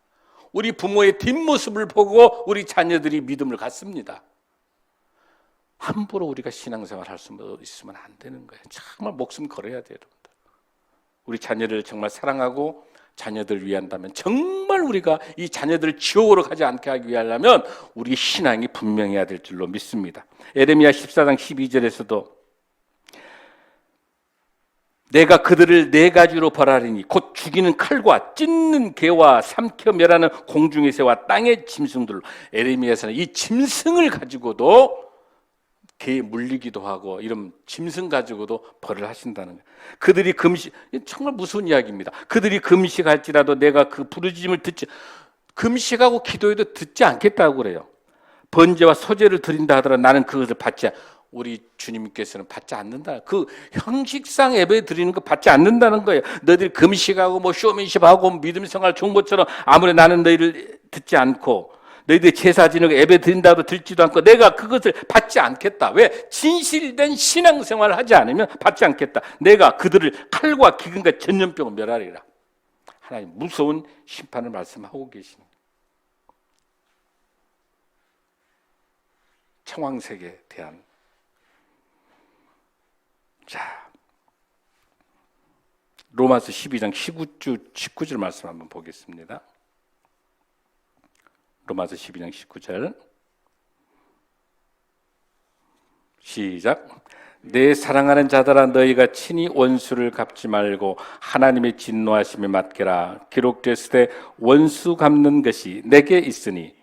우리 부모의 뒷모습을 보고 우리 자녀들이 믿음을 갖습니다. 함부로 우리가 신앙생활 할 수 있으면 안 되는 거예요. 정말 목숨 걸어야 돼요, 여러분들. 우리 자녀를 정말 사랑하고 자녀들을 위한다면, 정말 우리가 이 자녀들을 지옥으로 가지 않게 하기 위하려면 우리 신앙이 분명해야 될 줄로 믿습니다. 에레미야 14장 12절에서도 내가 그들을 네 가지로 벌하리니 곧 죽이는 칼과 찢는 개와 삼켜 멸하는 공중의 새와 땅의 짐승들로. 에레미야서는 이 짐승을 가지고도 개에 물리기도 하고 이런 짐승 가지고도 벌을 하신다는 거예요. 그들이 정말 무서운 이야기입니다. 그들이 금식할지라도 내가 그 부르짖음을 금식하고 기도해도 듣지 않겠다고 그래요. 번제와 소제를 드린다 하더라도 나는 그것을 우리 주님께서는 받지 않는다. 그 형식상 예배 드리는 거 받지 않는다는 거예요. 너희들 금식하고 쇼맨십하고 믿음 생활 좋은 것처럼 아무리 나는 너희를 듣지 않고 너희들 제사 지내고 예배 드린다도 듣지도 않고 내가 그것을 받지 않겠다. 왜? 진실된 신앙생활을 하지 않으면 받지 않겠다. 내가 그들을 칼과 기근과 전염병을 멸하리라. 하나님 무서운 심판을 말씀하고 계시는 청황색에 대한. 자, 로마서 12장 19절 말씀 한번 보겠습니다. 로마서 12장 19절 시작. 내 사랑하는 자들아 너희가 친히 원수를 갚지 말고 하나님의 진노하심에 맡기라. 기록되었을 때 원수 갚는 것이 내게 있으니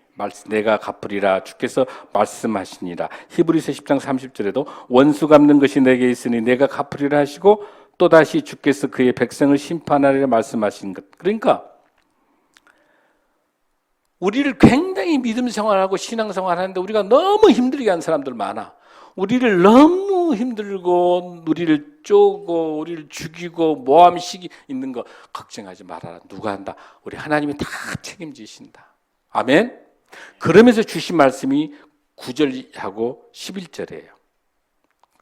내가 갚으리라 주께서 말씀하시니라. 히브리서 10장 30절에도 원수 갚는 것이 내게 있으니 내가 갚으리라 하시고 또다시 주께서 그의 백성을 심판하리라 말씀하신 것. 그러니까 우리를 굉장히 믿음 생활하고 신앙 생활하는데 우리가 너무 힘들게 하는 사람들 많아. 우리를 너무 힘들고 우리를 쪼고 우리를 죽이고 모함식이 있는 거 걱정하지 말아라. 누가 한다? 우리 하나님이 다 책임지신다. 아멘. 그러면서 주신 말씀이 9절하고 11절이에요.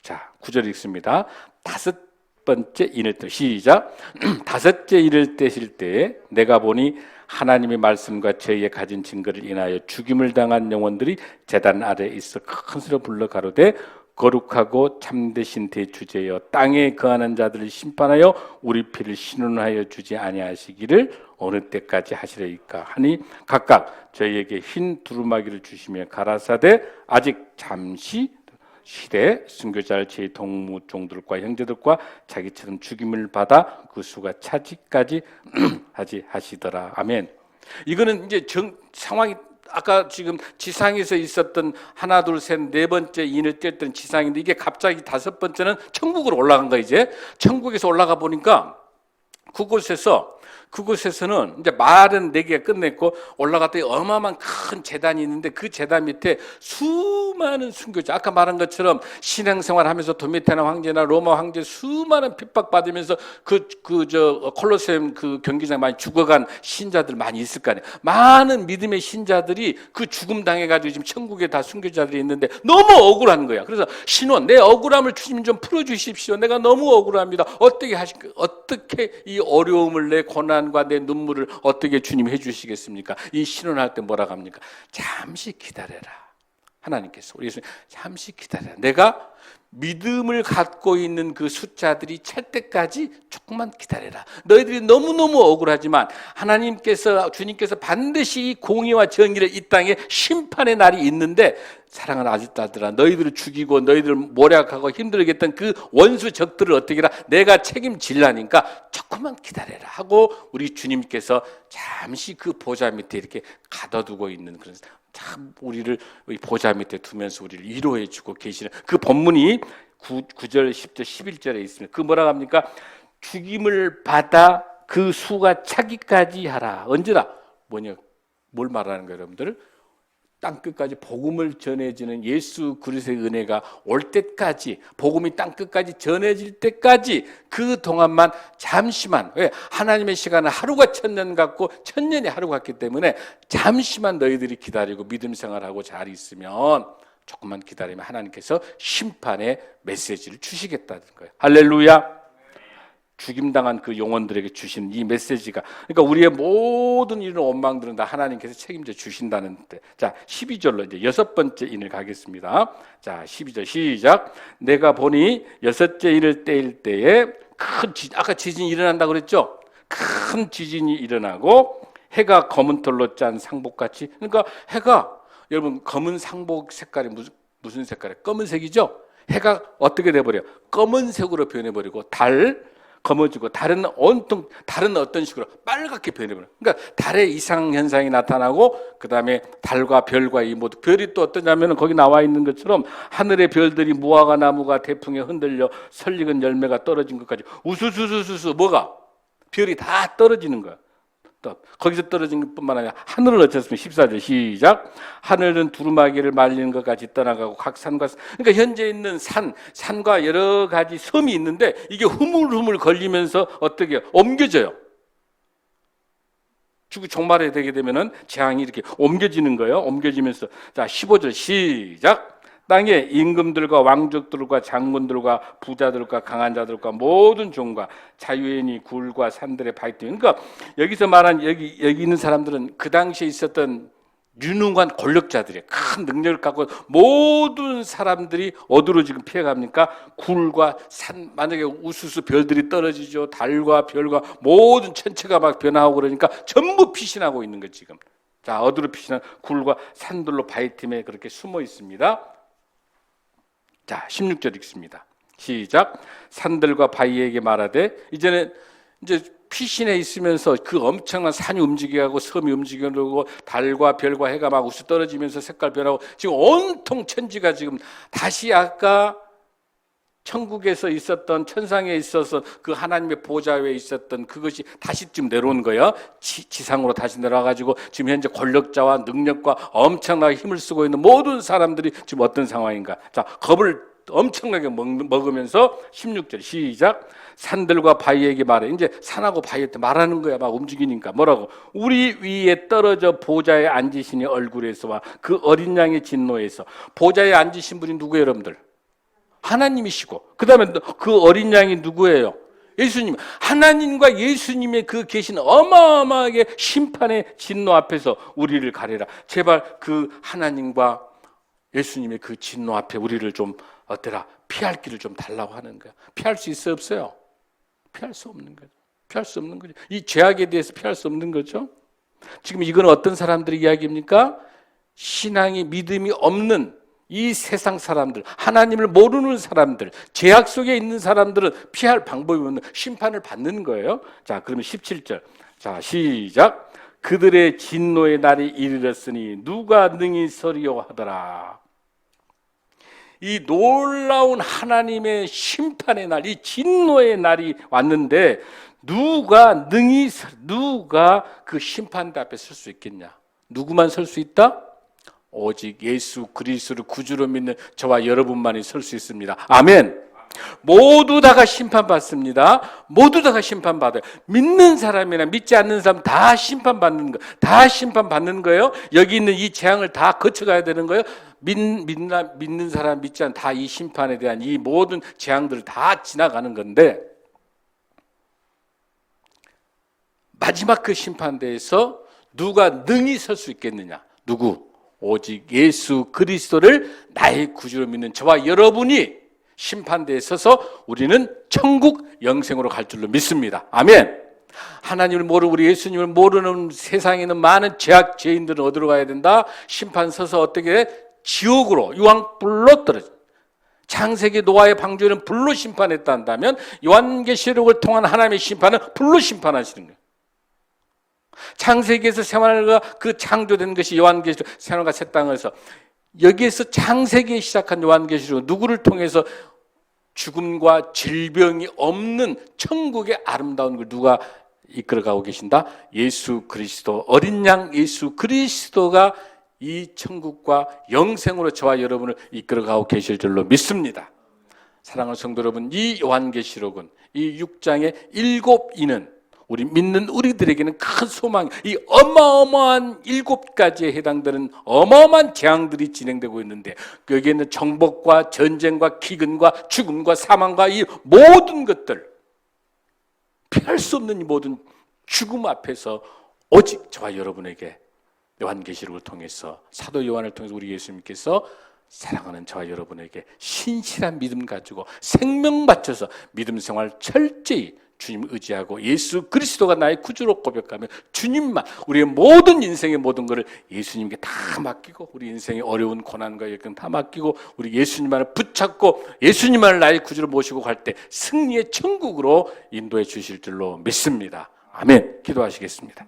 자, 9절 읽습니다. 다섯 번째 인을 때 시작. 다섯째 인을 떼실 때에 내가 보니 하나님의 말씀과 저희의 가진 증거를 인하여 죽임을 당한 영혼들이 제단 아래에 있어 큰 소리로 불러 가로되 거룩하고 참되신 대주제여 땅에 거하는 자들을 심판하여 우리 피를 신원하여 주지 아니하시기를 어느 때까지 하시리까 하니 각각 저희에게 흰 두루마기를 주시며 가라사대 아직 잠시 시대 순교자를 제 동무 종들과 형제들과 자기처럼 죽임을 받아 그 수가 차지까지 하시더라. 아멘. 이거는 이제 상황이 아까 지금 지상에서 있었던 하나 둘 셋 네 번째 인을 뗐던 지상인데 이게 갑자기 다섯 번째는 천국으로 올라간 거야. 이제 천국에서 올라가 보니까 그곳에서는 이제 말은 4개가 끝냈고 올라갔더니 어마어마한 큰 제단이 있는데 그 제단 밑에 수많은 순교자, 아까 말한 것처럼 신앙생활 하면서 도미테나 황제나 로마 황제 수많은 핍박받으면서 콜로세움 그 경기장 많이 죽어간 신자들 많이 있을 거 아니에요. 많은 믿음의 신자들이 그 죽음 당해가지고 지금 천국에 다 순교자들이 있는데 너무 억울한 거야. 그래서 신원, 내 억울함을 주님 좀 풀어주십시오. 내가 너무 억울합니다. 어떻게 이 어려움을 내 고난과 내 눈물을 어떻게 주님 해주시겠습니까? 이 신원할 때 뭐라고 합니까? 잠시 기다려라. 하나님께서 우리 예수님 잠시 기다려라. 내가 믿음을 갖고 있는 그 숫자들이 찰 때까지 조금만 기다려라. 너희들이 너무너무 억울하지만 주님께서 반드시 이 공의와 정의를 이 땅에 심판의 날이 있는데 사랑하는 아들들아 너희들을 죽이고 너희들을 모략하고 힘들게 했던 그 원수 적들을 어떻게 해라. 내가 책임질라니까 조금만 기다려라 하고 우리 주님께서 잠시 그 보좌 밑에 이렇게 가둬두고 있는 그런 참 우리를 보좌 밑에 두면서 우리를 위로해 주고 계시는 그 본문이 9절, 10절, 11절에 있습니다. 그 뭐라고 합니까? 죽임을 받아 그 수가 차기까지 하라. 언제나 뭘 말하는 거예요, 여러분들? 땅끝까지 복음을 전해지는 예수 그리스도의 은혜가 올 때까지 복음이 땅끝까지 전해질 때까지 그 동안만 잠시만 왜? 하나님의 시간은 하루가 천년 같고 천년이 하루 같기 때문에 잠시만 너희들이 기다리고 믿음 생활하고 잘 있으면 조금만 기다리면 하나님께서 심판의 메시지를 주시겠다는 거예요. 할렐루야. 죽임당한 그 영혼들에게 주신 이 메시지가, 그러니까 우리의 모든 이런 원망들은 다 하나님께서 책임져 주신다는 때. 자, 12절로 이제 여섯 번째 인을 가겠습니다. 자, 12절 시작. 내가 보니 여섯째 인을 떼일 때에 아까 지진이 일어난다고 그랬죠? 큰 지진이 일어나고 해가 검은 털로 짠 상복같이, 그러니까 해가, 여러분 검은 상복 색깔이 무슨 색깔이에요? 검은색이죠? 해가 어떻게 돼버려요? 검은색으로 변해버리고 검어지고 달은 온통 다른 어떤 식으로 빨갛게 변해버려요. 그러니까 달의 이상 현상이 나타나고, 그 다음에 달과 별과 이 모두, 별이 또 어떠냐면은 거기 나와 있는 것처럼 하늘의 별들이 무화과 나무가 태풍에 흔들려 설익은 열매가 떨어진 것까지 우수수수수수 뭐가 별이 다 떨어지는 거야. 또 거기서 떨어진 것뿐만 아니라 하늘을 어쨌습니까? 14절 시작. 하늘은 두루마기를 말리는 것 같이 떠나가고 각 산과, 그러니까 현재 있는 산과 여러 가지 섬이 있는데 이게 흐물흐물 걸리면서 어떻게 옮겨져요. 주고 종말에 되게 되면은 재앙이 이렇게 옮겨지는 거예요. 옮겨지면서, 자 15절 시작. 땅에 임금들과 왕족들과 장군들과 부자들과 강한 자들과 모든 종과 자유인이 굴과 산들의 바위들, 그러니까 여기서 말한 여기 있는 사람들은 그 당시에 있었던 유능한 권력자들이에요. 큰 능력을 갖고 모든 사람들이 어디로 지금 피해갑니까? 굴과 산, 만약에 우수수 별들이 떨어지죠. 달과 별과 모든 천체가 막 변화하고 그러니까 전부 피신하고 있는 거예요 지금. 자, 어디로 피신한? 굴과 산들로 바위틈에 그렇게 숨어 있습니다. 자, 16절 읽습니다. 시작. 산들과 바위에게 말하되, 이제는 이제 피신해 있으면서 그 엄청난 산이 움직이고 섬이 움직이고 달과 별과 해가 막 우수 떨어지면서 색깔 변하고 지금 온통 천지가 지금 다시 아까 천국에서 있었던, 천상에 있어서 그 하나님의 보좌 위에 있었던 그것이 다시 지금 내려온 거예요. 지상으로 다시 내려와가지고 지금 현재 권력자와 능력과 엄청나게 힘을 쓰고 있는 모든 사람들이 지금 어떤 상황인가. 자, 겁을 엄청나게 먹으면서 16절 시작. 산들과 바위에게 말해. 이제 산하고 바위한테 말하는 거야. 막 움직이니까. 뭐라고? 우리 위에 떨어져 보좌에 앉으시니 얼굴에서와 그 어린 양의 진노에서. 보좌에 앉으신 분이 누구예요, 여러분들? 하나님이시고, 그 다음에 그 어린 양이 누구예요? 예수님. 하나님과 예수님의 그 계신 어마어마하게 심판의 진노 앞에서 우리를 가리라. 제발 그 하나님과 예수님의 그 진노 앞에 우리를 좀 어때라, 피할 길을 좀 달라고 하는 거야. 피할 수 있어요, 없어요? 피할 수 없는 거죠. 피할 수 없는 거죠. 이 죄악에 대해서 피할 수 없는 거죠. 지금 이건 어떤 사람들의 이야기입니까? 신앙이, 믿음이 없는 이 세상 사람들, 하나님을 모르는 사람들, 죄악 속에 있는 사람들은 피할 방법이 없는, 심판을 받는 거예요. 자, 그러면 17절. 자, 시작. 그들의 진노의 날이 이르렀으니 누가 능히 서리요 하더라. 이 놀라운 하나님의 심판의 날, 이 진노의 날이 왔는데 누가 그 심판대 앞에 설 수 있겠냐? 누구만 설 수 있다? 오직 예수 그리스도를 구주로 믿는 저와 여러분만이 설 수 있습니다. 아멘. 모두 다가 심판받습니다. 모두 다가 심판받아요. 믿는 사람이나 믿지 않는 사람 다 심판받는 거예요. 다 심판받는 거예요. 여기 있는 이 재앙을 다 거쳐가야 되는 거예요. 믿는 사람, 믿지 않는 다 이 심판에 대한 이 모든 재앙들을 다 지나가는 건데, 마지막 그 심판대에서 누가 능히 설 수 있겠느냐? 누구? 오직 예수 그리스도를 나의 구주로 믿는 저와 여러분이 심판대에 서서 우리는 천국 영생으로 갈 줄로 믿습니다. 아멘. 하나님을 모르고 우리 예수님을 모르는 세상에 있는 많은 죄인들은 어디로 가야 된다? 심판 서서 어떻게? 지옥으로, 유황불로 떨어져. 창세기 노아의 방주에는 불로 심판했다 한다면 요한계시록을 통한 하나님의 심판은 불로 심판하시는 거예요. 창세기에서 생활과 그 창조된 것이 요한계시록, 생활과 새 땅에서, 여기에서 창세기에 시작한 요한계시록, 누구를 통해서 죽음과 질병이 없는 천국의 아름다운 걸 누가 이끌어가고 계신다? 예수 그리스도, 어린 양 예수 그리스도가 이 천국과 영생으로 저와 여러분을 이끌어가고 계실 줄로 믿습니다. 사랑하는 성도 여러분, 이 요한계시록은, 이 6장의 7인은 우리 믿는 우리들에게는 큰 소망, 이 어마어마한 7가지에 해당되는 어마어마한 재앙들이 진행되고 있는데, 여기에는 정복과 전쟁과 기근과 죽음과 사망과 이 모든 것들, 피할 수 없는 이 모든 죽음 앞에서 오직 저와 여러분에게 요한계시록을 통해서, 사도 요한을 통해서 우리 예수님께서 사랑하는 저와 여러분에게 신실한 믿음 가지고 생명 바쳐서 믿음 생활 철저히 주님 의지하고 예수 그리스도가 나의 구주로 고백하며 주님만, 우리의 모든 인생의 모든 것을 예수님께 다 맡기고, 우리 인생의 어려운 고난과 역경 다 맡기고 우리 예수님만을 붙잡고 예수님만을 나의 구주로 모시고 갈 때 승리의 천국으로 인도해 주실 줄로 믿습니다. 아멘. 기도하시겠습니다.